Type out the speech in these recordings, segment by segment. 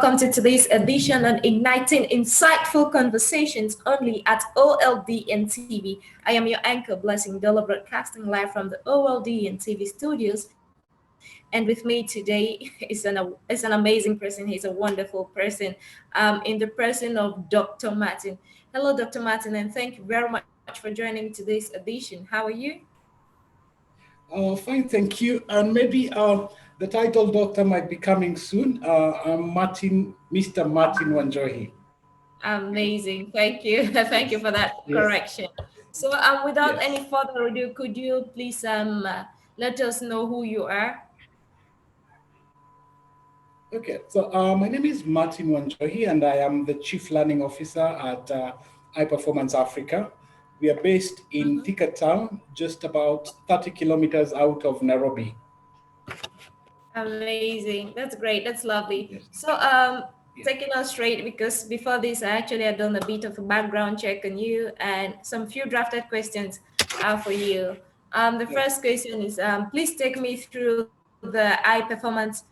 welcome to today's edition on Igniting Insightful Conversations only at OLDN TV. I am your anchor, Blessing Dolo, broadcasting live from the OLDN TV studios. And with me today is an amazing person. He's a wonderful person in the person of Dr. Martin. Hello, Dr. Martin, and thank you very much for joining today's edition. How are you? Fine, thank you. And maybe the title doctor might be coming soon. I'm Mr. Martin Wanjohi. Amazing. Thank you. Thank you Yes, for that yes, correction. So, without yes. any further ado, could you please let us know who you are? Okay, so my name is Martin Wanjohi, and I am the Chief Learning Officer at iPerformance Africa. We are based in Mhm. Thika Town, just about 30 kilometers out of Nairobi. Amazing. That's great. That's lovely. Yes, So, yes, taking us straight because before this, I actually had done a bit of a background check on you and some few drafted questions for you. The yes. first question is, please take me through the iPerformance.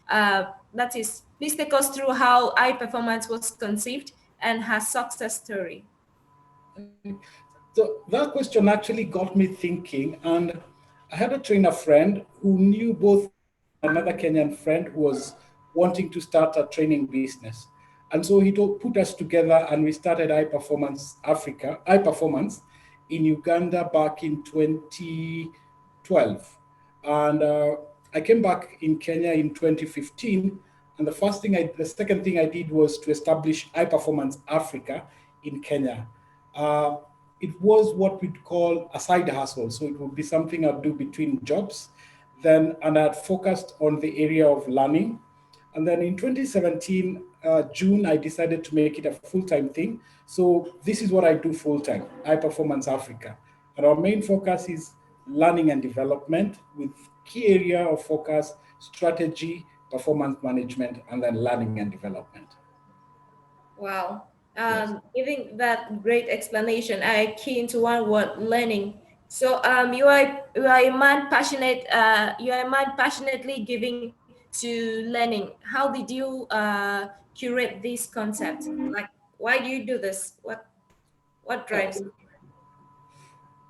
That is, please take us through how iPerformance was conceived and her success story. So that question actually got me thinking, and I had a trainer friend who knew both me and another Kenyan friend who was wanting to start a training business. And so put us together and we started iPerformance in Uganda back in 2012. And I came back in Kenya in 2015. And the second thing I did was to establish iPerformance Africa in Kenya. Uh, it was what we'd call a side hustle. So it would be something I'd do between jobs. And I'd focused on the area of learning. And then in 2017, June, I decided to make it a full-time thing. So this is what I do full-time, iPerformance Africa. And our main focus is learning and development with key area of focus, strategy, performance management, and then learning and development. Wow. Yes. Giving that great explanation, I key into one word, learning. So you are a man passionate. You are a man passionately giving to learning. How did you curate this concept? Like, why do you do this? What Uh, drives?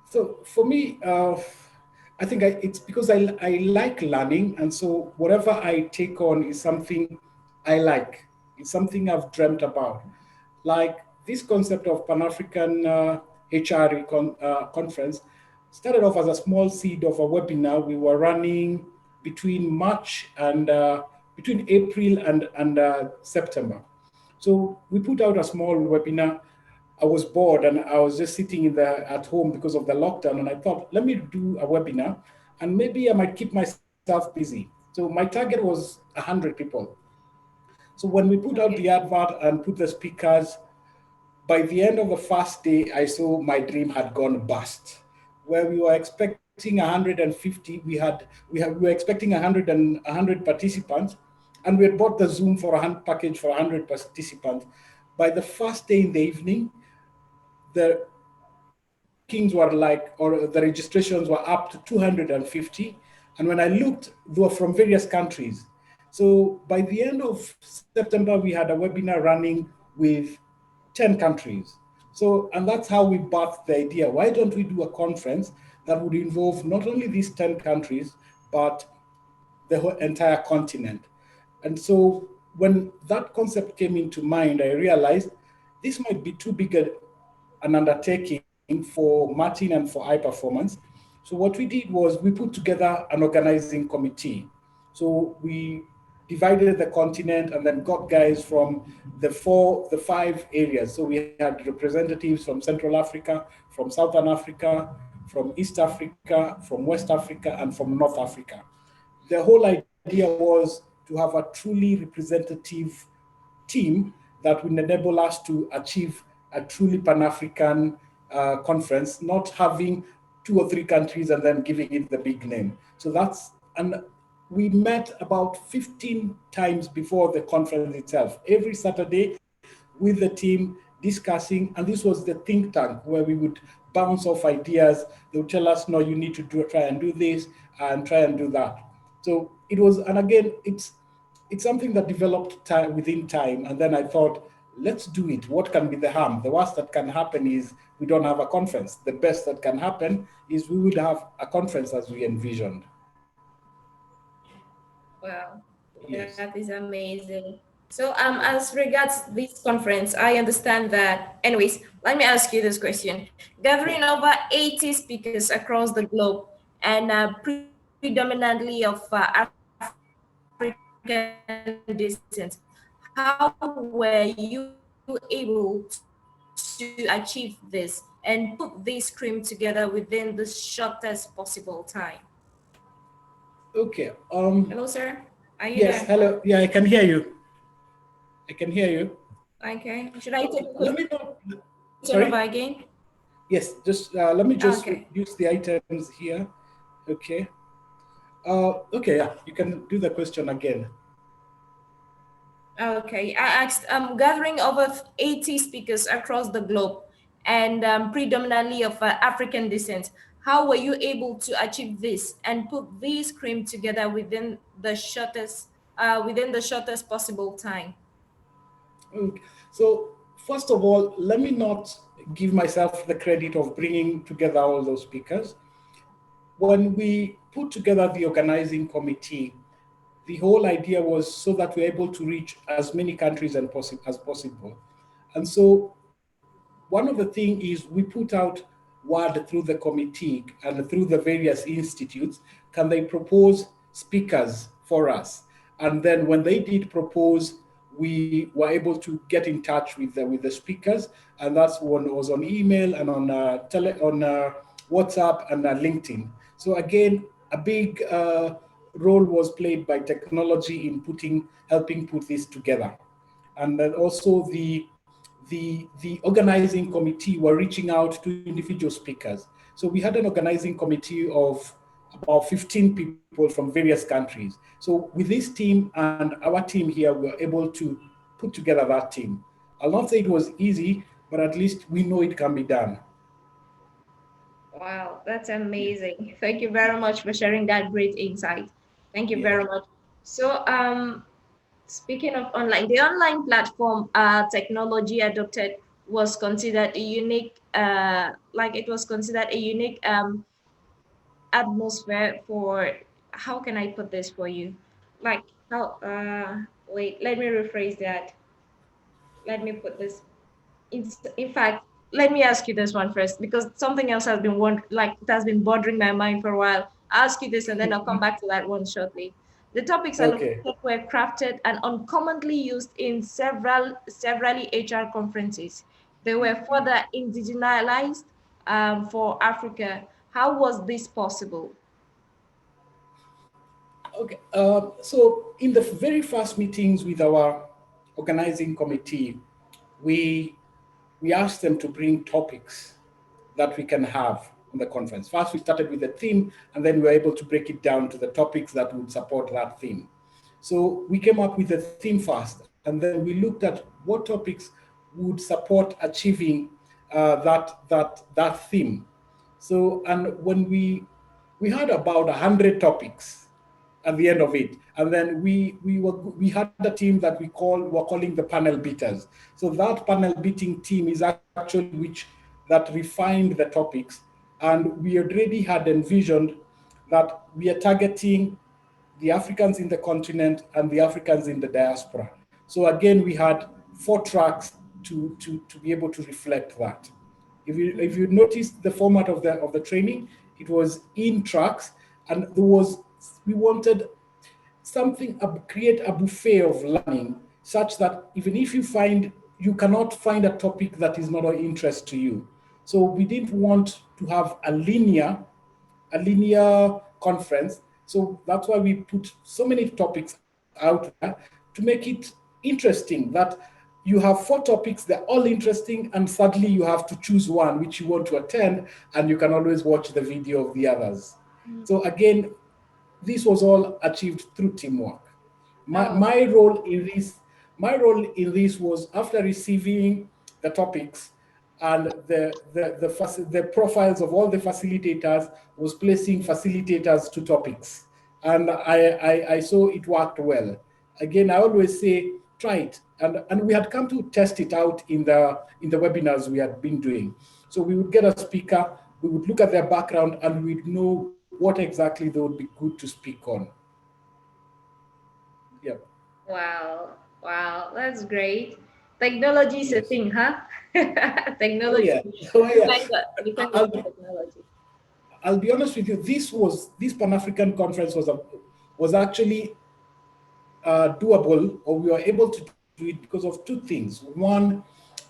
So for me, I think it's because I like learning, and so whatever I take on is something I like. It's something I've dreamt about, like this concept of Pan African HR conference started off as a small seed of a webinar we were running between March and between April and September. So we put out a small webinar. I was bored and I was just sitting at home because of the lockdown. And I thought, let me do a webinar and maybe I might keep myself busy. So my target was 100 people. So when we put out the Okay. advert and put the speakers, by the end of the first day, I saw my dream had gone bust. Where we were expecting 150, we were expecting 100 participants, and we had bought the Zoom for a hand package for 100 participants. By the first day in the evening, the bookings were like, or the registrations were up to 250. And when I looked, they were from various countries. So by the end of September, we had a webinar running with 10 countries. So, and that's how we birthed the idea. Why don't we do a conference that would involve not only these 10 countries, but the whole entire continent? And so when that concept came into mind, I realized this might be too big an undertaking for Martin and for iPerformance. So what we did was we put together an organizing committee. So we divided the continent and then got guys from the five areas. So we had representatives from Central Africa, from Southern Africa, from East Africa, from West Africa, and from North Africa. The whole idea was to have a truly representative team that will enable us to achieve a truly Pan-African conference, not having two or three countries and then giving it the big name. And we met about 15 times before the conference itself, every Saturday with the team discussing, and this was the think tank where we would bounce off ideas. They would tell us, no, you need to try and do this and try and do that. So it was, and again, it's something that developed time within time, and then I thought, let's do it. What can be the harm? The worst that can happen is we don't have a conference. The best that can happen is we would have a conference as we envisioned. Wow, Yes. that is amazing. So, as regards this conference, I understand that. Anyways, let me ask you this question: Yeah. gathering over 80 speakers across the globe and predominantly of African descent, how were you able to achieve this and put this cream together within the shortest possible time? Okay. Hello, sir. Are you there? Yes. Hello. Yeah, I can hear you. I can hear you. Okay. Should I take Okay. the Let question me over know. again? Sorry. Yes. Just let me just Okay. use the items here. Okay. Okay. Yeah. You can do the question again. Okay. I asked, gathering over 80 speakers across the globe and predominantly of African descent, how were you able to achieve this and put this cream together within the shortest possible time? Okay. So first of all, let me not give myself the credit of bringing together all those speakers. When we put together the organizing committee, the whole idea was so that we're able to reach as many countries as possible. And so one of the things is we put out word through the committee and through the various institutes, can they propose speakers for us? And then when they did propose, we were able to get in touch with the speakers, and that's one was on email and on WhatsApp and LinkedIn. So again, a big role was played by technology in helping put this together, and then also the organizing committee were reaching out to individual speakers. So we had an organizing committee of about 15 people from various countries. So with this team and our team here, we were able to put together that team. I'll not say it was easy, but at least we know it can be done. Wow, that's Yeah. amazing. Thank you very much for sharing that great insight. Thank you Yes. very much. So, speaking of online, the online platform technology adopted was considered a unique, like it was considered a unique atmosphere for, how can I put this for you? Like how, wait, let me rephrase that. Let me put this in fact, let me ask you this one first because something else has been like it has been bothering my mind for a while. I'll ask you this and then I'll come back to that one shortly. The topics Okay. allocated were crafted and uncommonly used in severally HR conferences. They were further indigenized for Africa. How was this possible? Okay. So in the very first meetings with our organizing committee, we we asked them to bring topics that we can have on the conference. First, we started with the theme, and then we were able to break it down to the topics that would support that theme. So we came up with the theme first, and then we looked at what topics would support achieving that theme. So, and when we had about 100 topics at the end of it, and then we had a team that we're calling the panel beaters. So that panel beating team is actually which that refined the topics, and we already had envisioned that we are targeting the Africans in the continent and the Africans in the diaspora. So again, we had 4 tracks to be able to reflect that. If you noticed the format of the training, it was in tracks, and we wanted create a buffet of learning such that even if you cannot find a topic that is not of interest to you. So we didn't want to have a linear conference. So that's why we put so many topics out there to make it interesting, that you have 4 topics, they're all interesting, and suddenly you have to choose one which you want to attend, and you can always watch the video of the others. So again, this was all achieved through teamwork. My, Oh, my role in this my role in this was, after receiving the topics and the profiles of all the facilitators, was placing facilitators to topics, and I saw it worked well. Again, I always say try it, and we had come to test it out in the webinars we had been doing. So we would get a speaker, we would look at their background, and we'd know what exactly they would be good to speak on. Yeah. Wow, wow, that's great. Technology is a Yes. thing, huh? Oh Technology. yeah. Oh yeah. We I- thank God I'll for be, technology. I'll be honest with you. This Pan African conference was actually doable, or we were able to do it because of two things. One,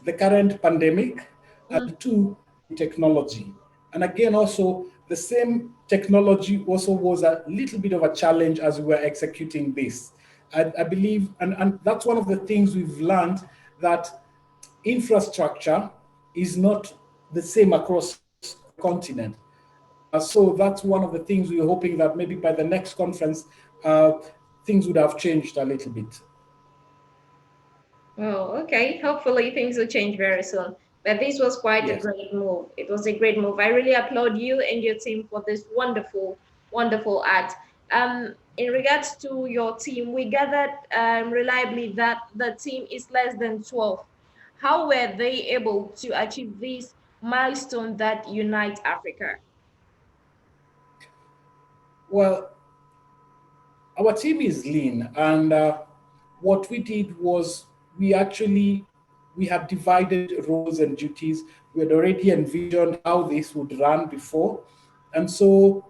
the current pandemic, and Mm. two, the technology. And again, also, the same technology also was a little bit of a challenge as we were executing this. I believe, and that's one of the things we've learned, that infrastructure is not the same across the continent. So that's one of the things we were hoping that maybe by the next conference, uh, things would have changed a little bit. Oh, okay. Hopefully things will change very soon. But this was quite a Yes. great move. It was a great move. I really applaud you and your team for this wonderful, wonderful act. In regards to your team, we gathered reliably that the team is less than 12. How were they able to achieve this milestone that unites Africa? Well, our team is lean, and what we did was we had divided roles and duties. We had already envisioned how this would run before, and so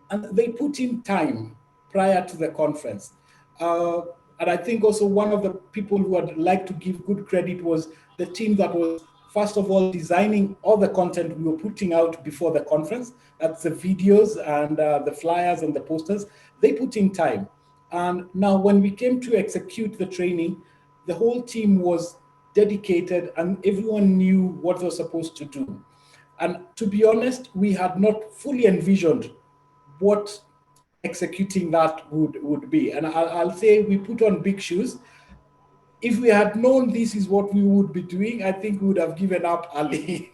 and they put in time prior to the conference. Uh, and I think also one of the people who I'd like to give good credit was the team that was, first of all, designing all the content we were putting out before the conference. That's the videos and the flyers and the posters. They put in time. And now, when we came to execute the training, the whole team was dedicated and everyone knew what they were supposed to do. And to be honest, we had not fully envisioned what executing that would be. And I'll say we put on big shoes. If we had known this is what we would be doing, I think we would have given up early.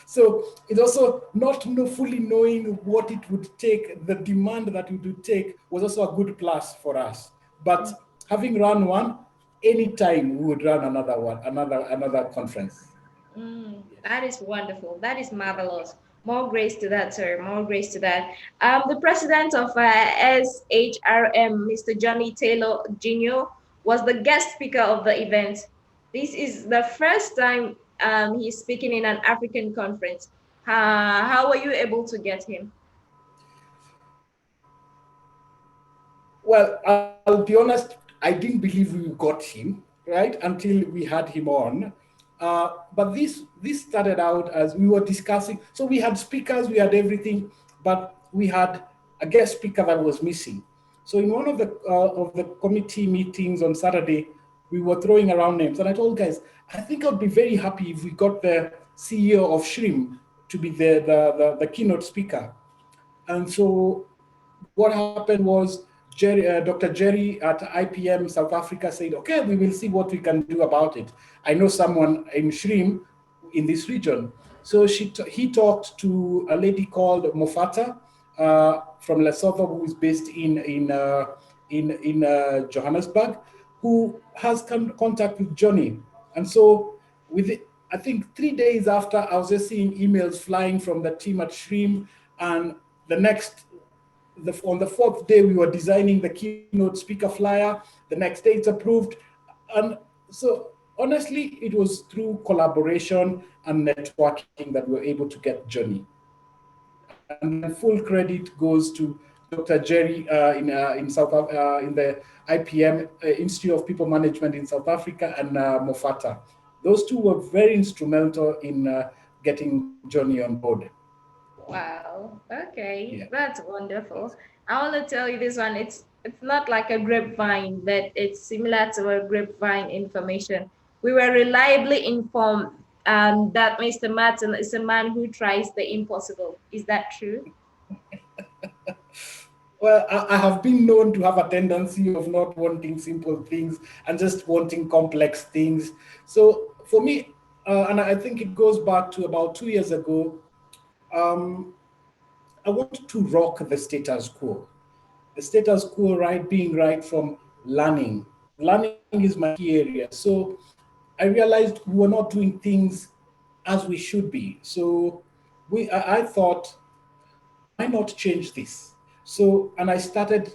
So it's also not fully knowing what it would take, the demand that it would take was also a good plus for us. But having run one, anytime we would run another one, another conference. Yes. That is wonderful. That is marvelous. More grace to that, sir. More grace to that. The president of SHRM, Mr. Johnny Taylor Jr., was the guest speaker of the event. This is the first time he's speaking in an African conference. How were you able to get him? Well, I'll be honest, I didn't believe we got him, right, until we had him on. But this started out as we were discussing. So we had speakers, we had everything, but we had a guest speaker that was missing. So in one of the committee meetings on Saturday, we were throwing around names, and I told guys, I think I'd be very happy if we got the CEO of Shrim to be the keynote speaker. And so what happened was Dr. Jerry at IPM South Africa said, okay, we will see what we can do about it. I know someone in Shrim in this region. So he talked to a lady called Mofata from Lesotho, who is based in Johannesburg, who has contact with Johnny. And so I think 3 days after, I was just seeing emails flying from the team at Shrim, and the next on the fourth day, we were designing the keynote speaker flyer. The next day, it's approved. And so, honestly, it was through collaboration and networking that we were able to get Johnny. And then full credit goes to Dr. Jerry in the IPM Institute of People Management in South Africa, and Mofata. Those two were very instrumental in getting Johnny on board. Wow. Okay, Yeah. that's wonderful. Yes. I want to tell you this one. It's not like a grapevine, but it's similar to a grapevine information. We were reliably informed that Mr. Martin is a man who tries the impossible. Is that true? Well, I have been known to have a tendency of not wanting simple things and just wanting complex things. So for me, and I think it goes back to about 2 years ago, um, I want to rock the status quo. The status quo, right, being right from learning. Learning is my key area. So I realized we were not doing things as we should be. So I thought, why not change this? So, and I started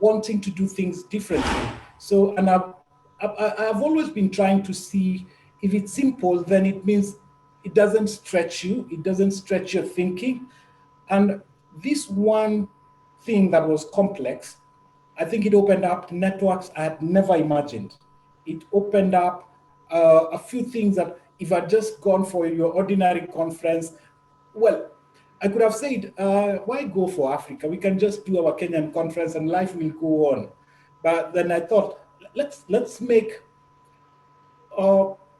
wanting to do things differently. So, and I've always been trying to see if it's simple, then it means it doesn't stretch you, it doesn't stretch your thinking. And this one thing that was complex, I think it opened up networks I had never imagined. It opened up a few things that if I'd just gone for your ordinary conference, well, I could have said, why go for Africa? We can just do our Kenyan conference and life will go on. But then I thought, let's make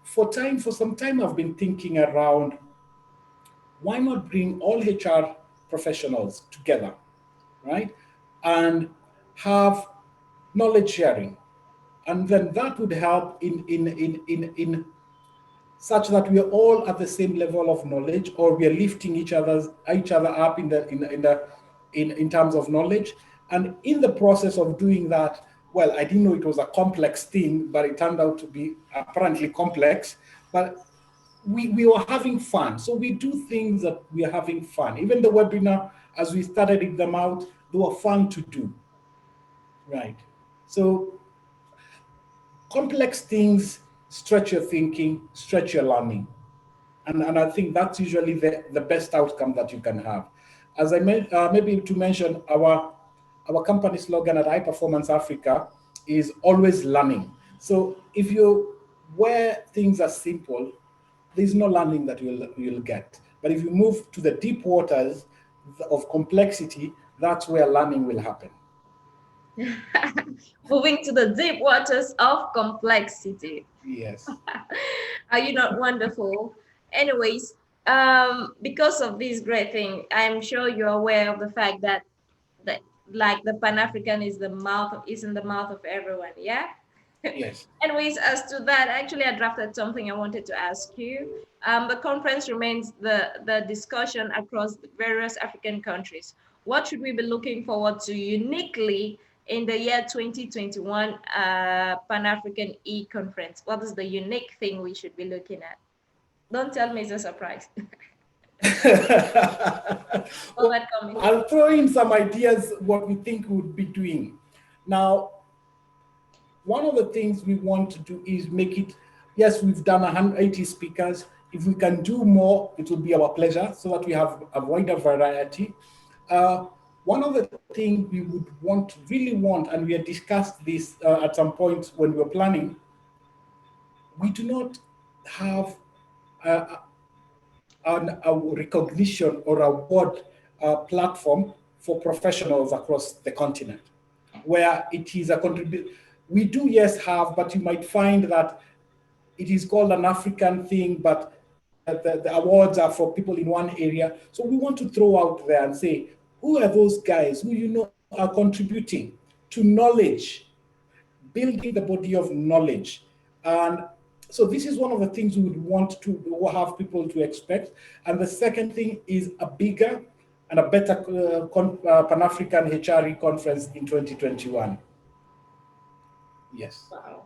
for some time I've been thinking around why not bring all HR professionals together, right? And have knowledge sharing. And then that would help in such that we are all at the same level of knowledge, or we are lifting each other up in terms of knowledge. And in the process of doing that, well, I didn't know it was a complex thing, but it turned out to be apparently complex. But we were having fun. So we do things that we are having fun. Even the webinar, as we started them out, they were fun to do. Right. So complex things stretch your thinking, stretch your learning. And I think that's usually the best outcome that you can have. As maybe to mention, our company slogan at iPerformance Africa is always learning. So if you where things are simple, there's no learning that you'll get. But if you move to the deep waters of complexity, that's where learning will happen. Moving to the deep waters of complexity. Yes. Are you not wonderful? Anyways, because of this great thing, I'm sure you're aware of the fact that like the Pan African is in the mouth of everyone. Yeah. Yes. Anyways, as to that, actually, I drafted something I wanted to ask you. The conference remains the discussion across various African countries. What should we be looking forward to uniquely in the year 2021 Pan African eConference? What is the unique thing we should be looking at? Don't tell me it's a surprise. All Well, that coming. I'll throw in some ideas what we think we would be doing. Now, one of the things we want to do is make it, yes, we've done 180 speakers. If we can do more, it will be our pleasure so that we have a wider variety. One of the things we would really want, and we had discussed this at some point when we were planning, we do not have uh, a recognition or award platform for professionals across the continent, where it is a contribute. We do, yes, have, but you might find that it is called an African thing, but the awards are for people in one area. So we want to throw out there and say, who are those guys who you know are contributing to knowledge, building the body of knowledge. And so this is one of the things we would want to have people to expect. And the second thing is a bigger and a better Pan-African HRE conference in 2021. Yes. Wow.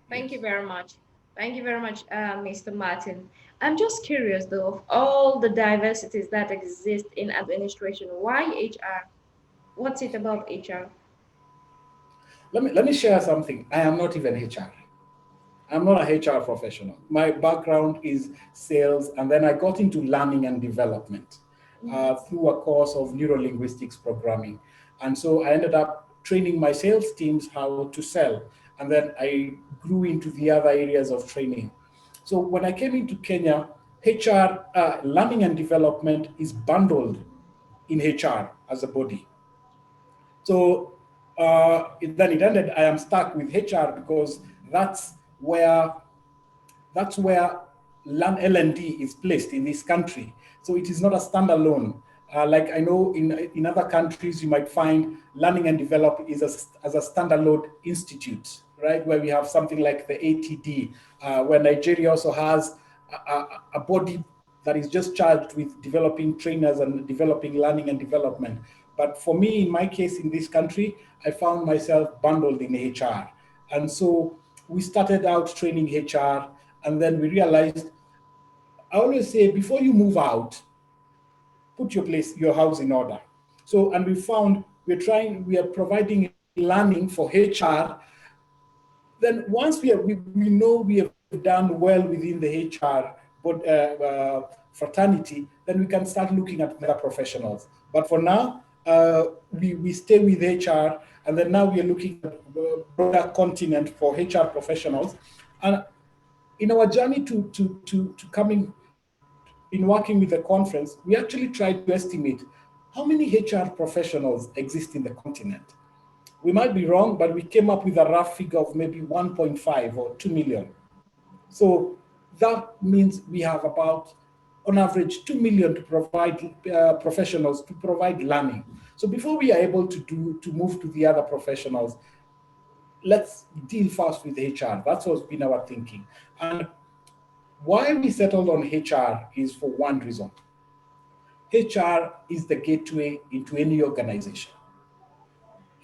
Thank you Yes. very much. Thank you very much, Mr. Martin. I'm just curious though, of all the diversities that exist in administration, why HR? What's it about HR? Let me share something. I am not even HR. I'm not a HR professional. My background is sales, and then I got into learning and development through a course of neurolinguistics programming. And so I ended up training my sales teams how to sell, and then I grew into the other areas of training. So when I came into Kenya, HR, learning and development is bundled in HR as a body. So then it ended. I am stuck with HR because that's where that's where L&D is placed in this country. So it is not a standalone. Like I know in other countries, you might find learning and develop is as a standalone institute, right? Where we have something like the ATD, where Nigeria also has a body that is just charged with developing trainers and developing learning and development. But for me, in my case, in this country, I found myself bundled in HR. And so we started out training HR, and then we realized, I always say, before you move out, put your house in order. So, and we found we are providing learning for HR. Then once we know we have done well within the HR fraternity, then we can start looking at other professionals. But for now, we stay with HR, and then now we are looking at broader continent for HR professionals. And in our journey to coming in working with the conference, we actually tried to estimate how many HR professionals exist in the continent. We might be wrong, but we came up with a rough figure of maybe 1.5 or 2 million. So that means we have about, on average, 2 million to provide professionals to provide learning. So before we are able to move to the other professionals, let's deal first with HR. That's what's been our thinking. And why we settled on HR is for one reason. HR is the gateway into any organization.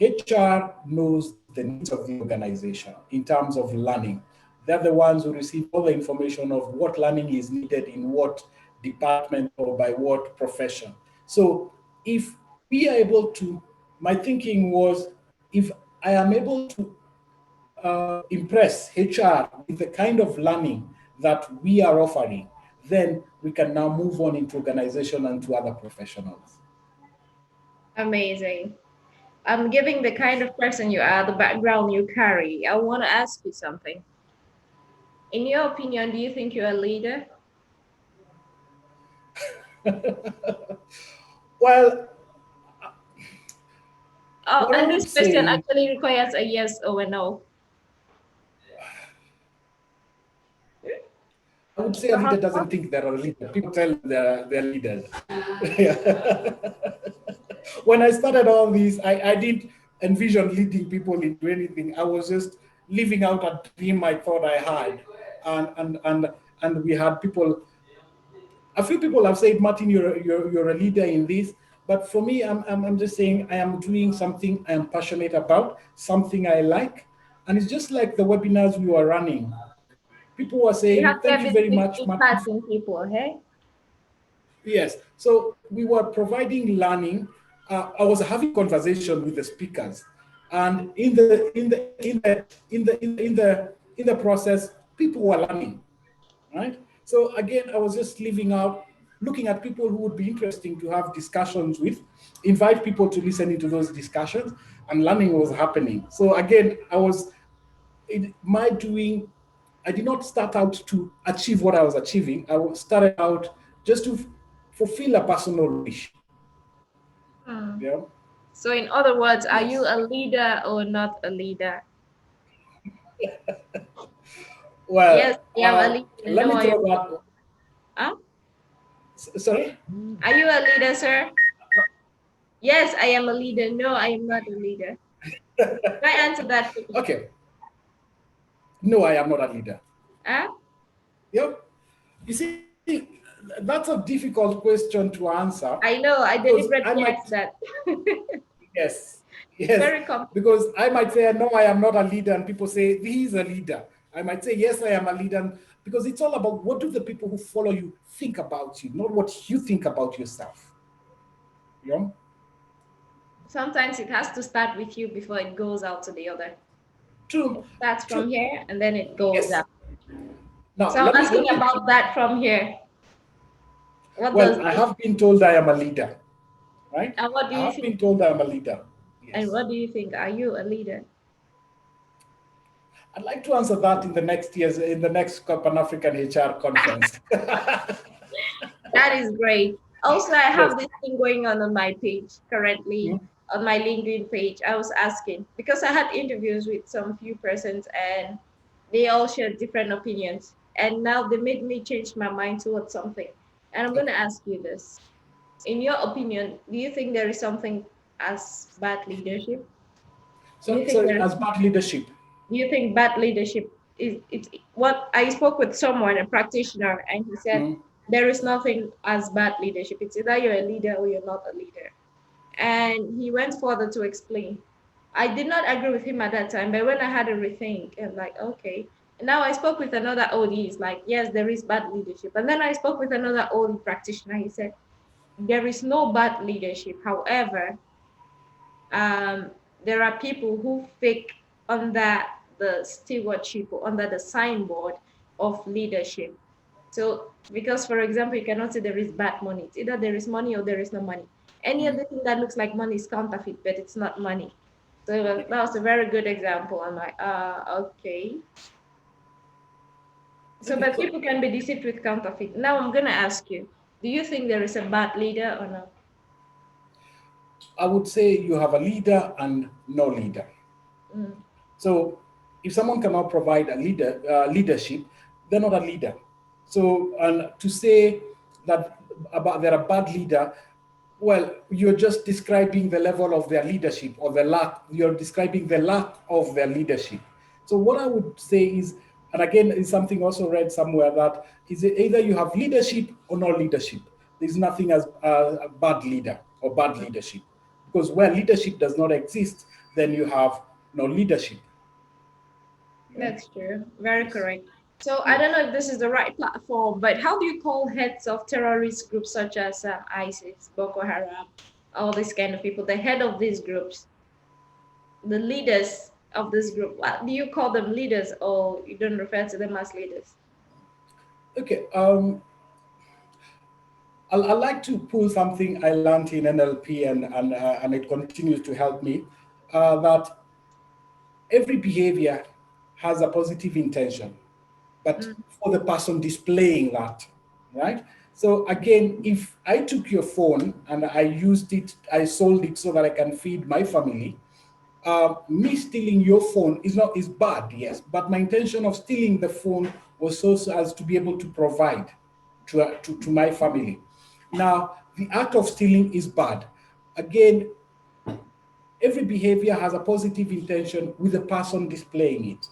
HR knows the needs of the organization in terms of learning. They're the ones who receive all the information of what learning is needed in what department or by what profession. So if we are able to, my thinking was, if I am able to impress HR with the kind of learning that we are offering, then we can now move on into organization and to other professionals. Amazing. Giving the kind of person you are, the background you carry, I want to ask you something. In your opinion, do you think you're a leader? Well, Oh, what I and would this question say, actually requires a yes or a no. I would say a leader doesn't think they're a leader. People tell them they're leaders. When I started all this, I didn't envision leading people into anything. I was just living out a dream I thought I had. And we had people, a few people have said, Martin, you're a leader in this. But for me, I'm just saying I am doing something I am passionate about, something I like. And it's just like the webinars we were running. People were You saying, have the thank you very ability much, to Martin. impact in people, hey? Yes. So we were providing learning. I was having conversation with the speakers, and in the process, people were learning, right? So again, I was just living out, looking at people who would be interesting to have discussions with, invite people to listen into those discussions, and learning was happening. So again, I was in my doing, I did not start out to achieve what I was achieving. Started out just to fulfill a personal wish. Hmm. Yeah. So, in other words, are you Yes. a leader or not a leader? Yes, Well, I am a leader. let No, me I am throw not. that. Huh? Sorry. Are you a leader, sir? Yes, I am a leader. No, I am not a leader. Can I answer that quickly? Okay. No, I am not a leader. Huh? Yep. You see, that's a difficult question to answer I know, I because I deliberately might, asked that. yes, It's yes, very complex. because I might say, no, I am not a leader, and people say, he is a leader. I might say, yes, I am a leader, because it's all about what do the people who follow you think about you, not what you think about yourself. You know? Sometimes it has to start with you before it goes out to the other. True, It starts from true. here and then it goes Yes. out. Now, So I'm let asking me. about that from here. What does Well, I this have been told I am a leader, right? and what do I you have think? been told I am a leader. And Yes. what do you think? Are you a leader? I'd like to answer that in the next Pan African HR conference. That is great. Also, I Yes. have this thing going on my page currently, on my LinkedIn page. I was asking because I had interviews with some few persons and they all shared different opinions. And now they made me change my mind towards something. And I'm going to Okay. ask you this. In your opinion, do you think there is something as bad leadership? Do you think So there is as bad leadership. do you think bad leadership is it's what I spoke with someone, a practitioner, and he said Mm. there is nothing as bad leadership. It's either you're a leader or you're not a leader. And he went further to explain. I did not agree with him at that time, but when I had a rethink, I'm like, okay. And now I spoke with another OD. He's like, yes, there is bad leadership. And then I spoke with another OD practitioner. He said, there is no bad leadership. However, um, there are people who fake under the stewardship or under the signboard of leadership. So, because for example, you cannot say there is bad money. It's either there is money or there is no money. Any other thing that looks like money is counterfeit, but it's not money. So that was a very good example. I'm like, okay. So, Okay, but people can be deceived with counterfeit. Now I'm gonna ask you, do you think there is a bad leader or no? I would say you have a leader and no leader. Mm, So if someone cannot provide a leadership, they're not a leader. So and to say that about they're a bad leader, well, you're just describing the level of their leadership or the lack. You're describing the lack of their leadership. So what I would say is, and again, is something also read somewhere that is either you have leadership or no leadership. There's nothing as a bad leader or bad mm. leadership, because where leadership does not exist, then you have no leadership. Yeah. That's true. Very Yes. correct. So I Yes. don't know if this is the right platform, but how do you call heads of terrorist groups such as ISIS, Boko Haram, all these kind of people, the head of these groups, the leaders of this group? What do you call them, leaders, or you don't refer to them as leaders? Okay. I like to pull something I learned in NLP, and it continues to help me. That every behavior has a positive intention, but Mm, for the person displaying that, right? So again, if I took your phone and I used it, I sold it so that I can feed my family. Me stealing your phone is bad, yes, but my intention of stealing the phone was so as to be able to provide to my family. Now, the act of stealing is bad. Again, every behavior has a positive intention with the person displaying it.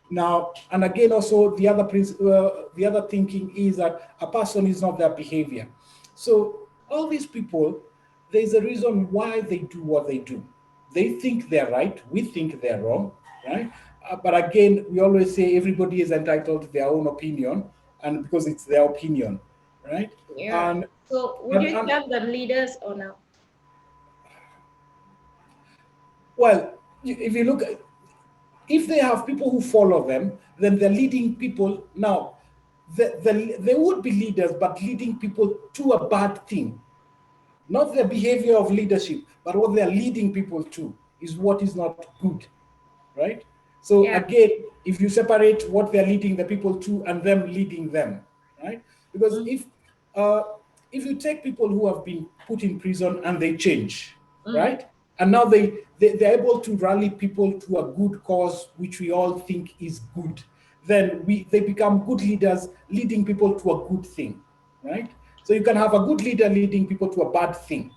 Now, and again, also the other thinking is that a person is not their behavior. So all these people, there's a reason why they do what they do. They think they're right. We think they're wrong, right? But again, we always say everybody is entitled to their own opinion, and because it's their opinion, right? yeah. And So would and, you and tell them leaders or no? well, if you look at, if they have people who follow them, then they're leading people. Now, they would be leaders, but leading people to a bad thing. Not their behavior of leadership, but what they're leading people to is what is not good, right? So Yeah. again, if you separate what they're leading the people to and them leading them, right? Because Mm, uh, if you take people who have been put in prison and they change, mm, right? And now they're able to rally people to a good cause, which we all think is good. Then they become good leaders, leading people to a good thing, right? So you can have a good leader leading people to a bad thing.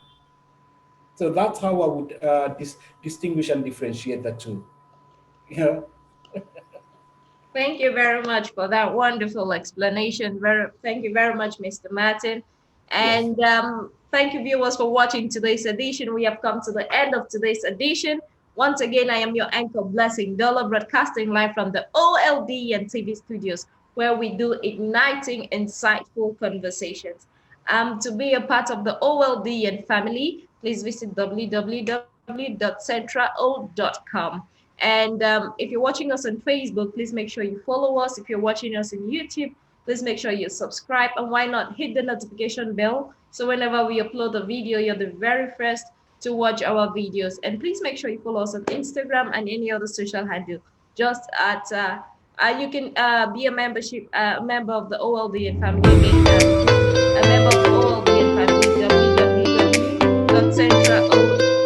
So that's how I would distinguish and differentiate the two. Yeah. Thank you very much for that wonderful explanation. Thank you very much, Mr. Martin. Yes. And thank you, viewers, for watching today's edition. We have come to the end of today's edition. Once again, I am your anchor, Blessing Dollar, broadcasting live from the OLDN TV studios, where we do igniting, insightful conversations. To be a part of the OLDN family, please visit www.central.com. And if you're watching us on Facebook, please make sure you follow us. If you're watching us on YouTube, please make sure you subscribe. And why not hit the notification bell so whenever we upload a video, you're the very first to watch our videos. And please make sure you follow us on Instagram and any other social handle. Just at you can be a member of the OLDN family again. To be a member of the OLDN family, www.central.com